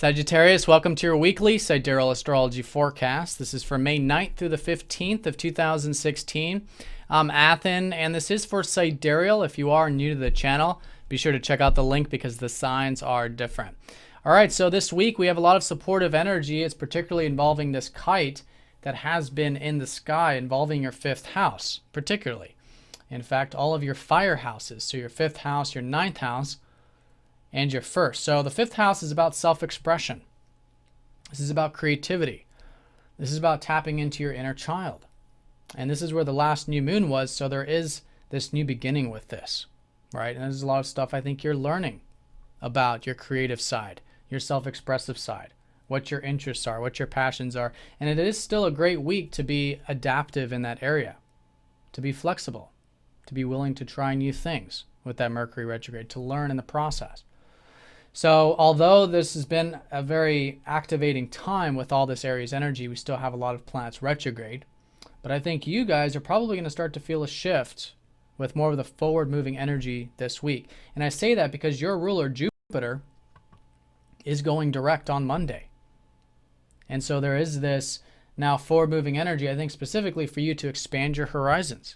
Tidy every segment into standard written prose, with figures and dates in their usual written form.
Sagittarius, welcome to your weekly Sidereal Astrology forecast. This is for May 9th through the 15th of 2016. I'm Athen, and this is for Sidereal. If you are new to the channel, be sure to check out the link because the signs are different. All right, so this week we have a lot of supportive energy. It's particularly involving this kite that has been in the sky, involving your fifth house, particularly. In fact, all of your fire houses, so your fifth house, your ninth house, and your first. So the fifth house is about self-expression. This is about creativity. This is about tapping into your inner child. And this is where the last new moon was, so there is this new beginning with this, right? And there's a lot of stuff I think you're learning about your creative side, your self-expressive side, what your interests are, what your passions are. And it is still a great week to be adaptive in that area, to be flexible, to be willing to try new things with that Mercury retrograde, to learn in the process. So although this has been a very activating time with all this Aries energy, we still have a lot of planets retrograde. But I think you guys are probably going to start to feel a shift with more of the forward-moving energy this week. And I say that because your ruler, Jupiter, is going direct on Monday. And so there is this now forward-moving energy, I think specifically for you to expand your horizons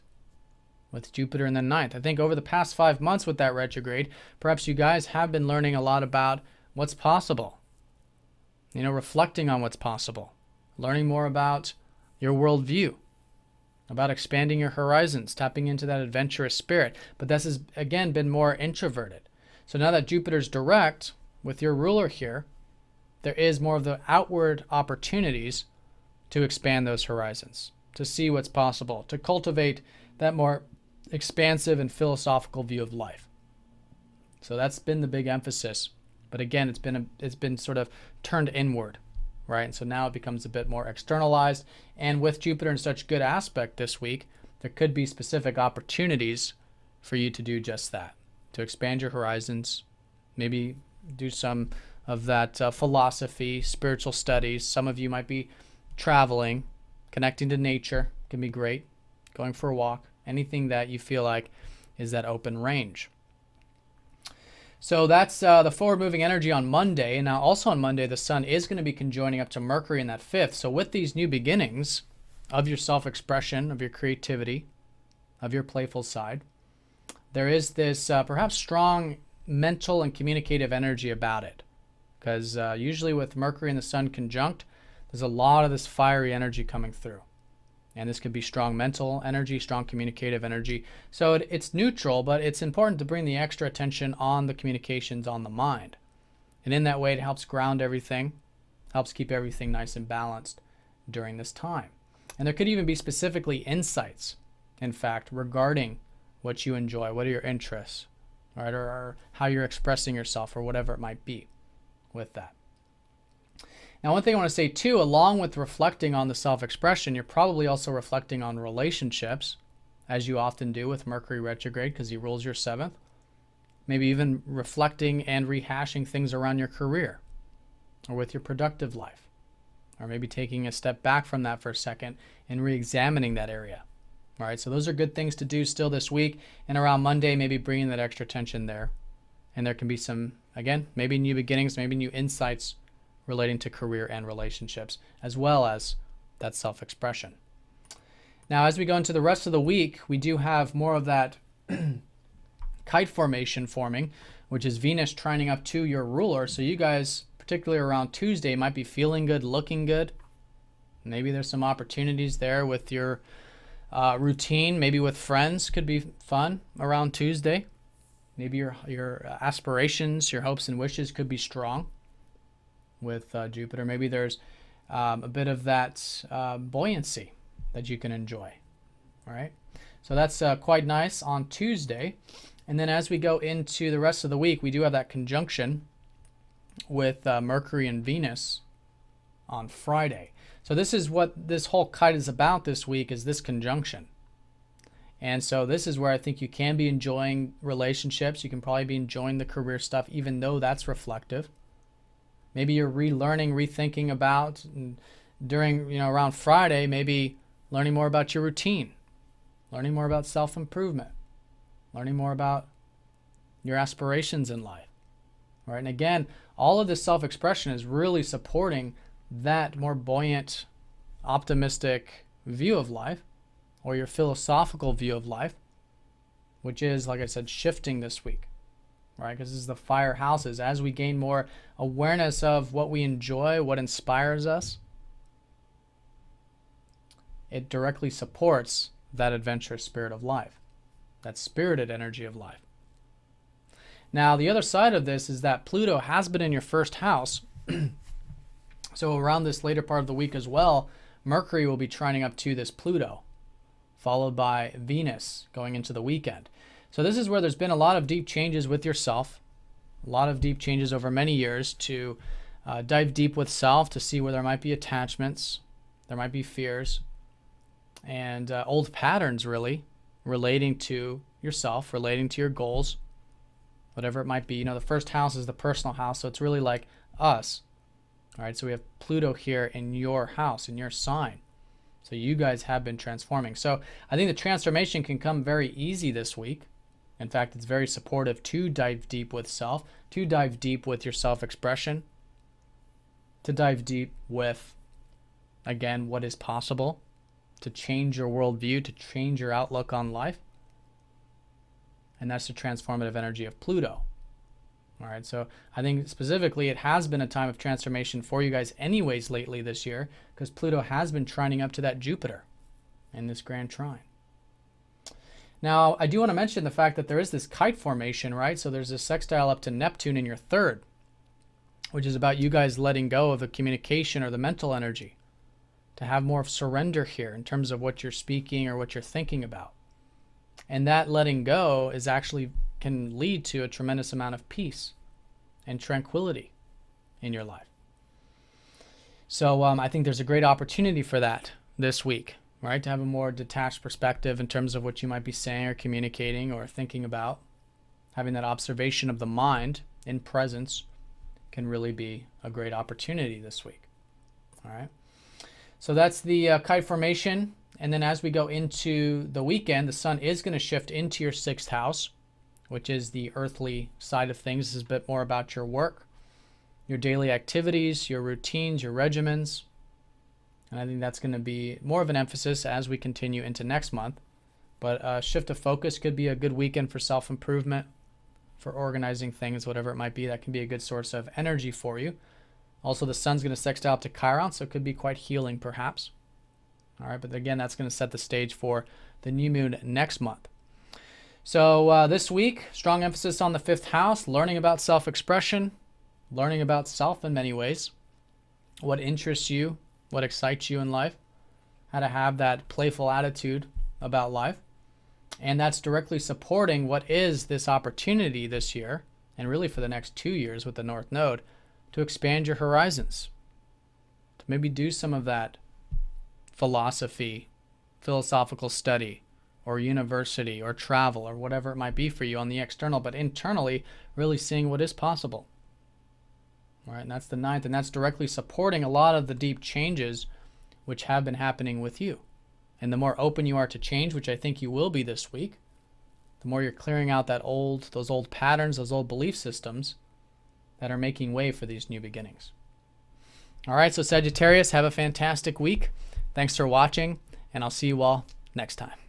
with Jupiter in the ninth. I think over the past 5 months with that retrograde, perhaps you guys have been learning a lot about what's possible. You know, reflecting on what's possible. Learning more about your worldview. About expanding your horizons, tapping into that adventurous spirit. But this has, again, been more introverted. So now that Jupiter's direct with your ruler here, there is more of the outward opportunities to expand those horizons, to see what's possible, to cultivate that more expansive and philosophical view of life. So that's been the big emphasis. But again, it's been sort of turned inward, right? And so now it becomes a bit more externalized. And with Jupiter in such good aspect this week, there could be specific opportunities for you to do just that, to expand your horizons, maybe do some of that philosophy, spiritual studies. Some of you might be traveling, connecting to nature, can be great, going for a walk. Anything that you feel like is that open range. So that's the forward-moving energy on Monday. And now also on Monday, the sun is going to be conjoining up to Mercury in that fifth. So with these new beginnings of your self-expression, of your creativity, of your playful side, there is this perhaps strong mental and communicative energy about it. Because usually with Mercury and the sun conjunct, there's a lot of this fiery energy coming through. And this could be strong mental energy, strong communicative energy. So it's neutral, but it's important to bring the extra attention on the communications on the mind. And in that way, it helps ground everything, helps keep everything nice and balanced during this time. And there could even be specifically insights, in fact, regarding what you enjoy, what are your interests, right, or how you're expressing yourself, or whatever it might be with that. Now, one thing I want to say too, along with reflecting on the self-expression, you're probably also reflecting on relationships, as you often do with Mercury retrograde, because he rules your seventh. Maybe even reflecting and rehashing things around your career, or with your productive life, or maybe taking a step back from that for a second and re-examining that area. All right, so those are good things to do still this week, and around Monday, maybe bringing that extra tension there. And there can be some, again, maybe new beginnings, maybe new insights relating to career and relationships, as well as that self-expression. Now, as we go into the rest of the week, we do have more of that kite formation forming, which is Venus trining up to your ruler. So you guys, particularly around Tuesday, might be feeling good, looking good. Maybe there's some opportunities there with your routine, maybe with friends could be fun around Tuesday. Maybe your aspirations, your hopes and wishes could be strong with Jupiter. Maybe there's a bit of that buoyancy that you can enjoy. All right, so that's quite nice on Tuesday. And then as we go into the rest of the week, we do have that conjunction with Mercury and Venus on Friday. So this is what this whole kite is about this week, is this conjunction. And so this is where I think you can be enjoying relationships. You can probably be enjoying the career stuff, even though that's reflective. Maybe you're relearning, rethinking about, and during, around Friday, maybe learning more about your routine, learning more about self-improvement, learning more about your aspirations in life, right? And again, all of this self-expression is really supporting that more buoyant, optimistic view of life, or your philosophical view of life, which is, like I said, shifting this week, right? Because this is the fire houses. As we gain more awareness of what we enjoy, what inspires us, it directly supports that adventurous spirit of life, that spirited energy of life. Now, the other side of this is that Pluto has been in your first house. So around this later part of the week as well, Mercury will be trining up to this Pluto, followed by Venus going into the weekend. So this is where there's been a lot of deep changes with yourself, a lot of deep changes over many years to dive deep with self to see where there might be attachments, there might be fears, and old patterns really relating to yourself, relating to your goals, whatever it might be. You know, the first house is the personal house, so it's really like us. All right, so we have Pluto here in your house, in your sign. So you guys have been transforming. So I think the transformation can come very easy this week. In fact, it's very supportive to dive deep with self, to dive deep with your self-expression, to dive deep with, again, what is possible, to change your worldview, to change your outlook on life. And that's the transformative energy of Pluto. All right, so I think specifically it has been a time of transformation for you guys anyways lately this year, because Pluto has been trining up to that Jupiter in this grand trine. Now, I do want to mention the fact that there is this kite formation, right? So there's this sextile up to Neptune in your third, which is about you guys letting go of the communication or the mental energy, to have more of surrender here in terms of what you're speaking or what you're thinking about. And that letting go is actually can lead to a tremendous amount of peace and tranquility in your life. So I think there's a great opportunity for that this week, right? To have a more detached perspective in terms of what you might be saying or communicating or thinking about. Having that observation of the mind in presence can really be a great opportunity this week. All right. So that's the kite formation. And then as we go into the weekend, the sun is going to shift into your sixth house, which is the earthly side of things. This is a bit more about your work, your daily activities, your routines, your regimens. And I think that's going to be more of an emphasis as we continue into next month. But a shift of focus could be a good weekend for self-improvement, for organizing things, whatever it might be. That can be a good source of energy for you. Also, the sun's going to sextile up to Chiron, so it could be quite healing perhaps. All right, but again, that's going to set the stage for the new moon next month. So this week, strong emphasis on the fifth house, learning about self-expression, learning about self in many ways, what interests you, what excites you in life, how to have that playful attitude about life. And that's directly supporting what is this opportunity this year, and really for the next 2 years with the North Node, to expand your horizons, to maybe do some of that philosophy, philosophical study, or university, or travel, or whatever it might be for you on the external, but internally, really seeing what is possible. All right, and that's the ninth, and that's directly supporting a lot of the deep changes which have been happening with you. And the more open you are to change, which I think you will be this week, the more you're clearing out those old patterns, those old belief systems that are making way for these new beginnings. All right, so Sagittarius, have a fantastic week. Thanks for watching, and I'll see you all next time.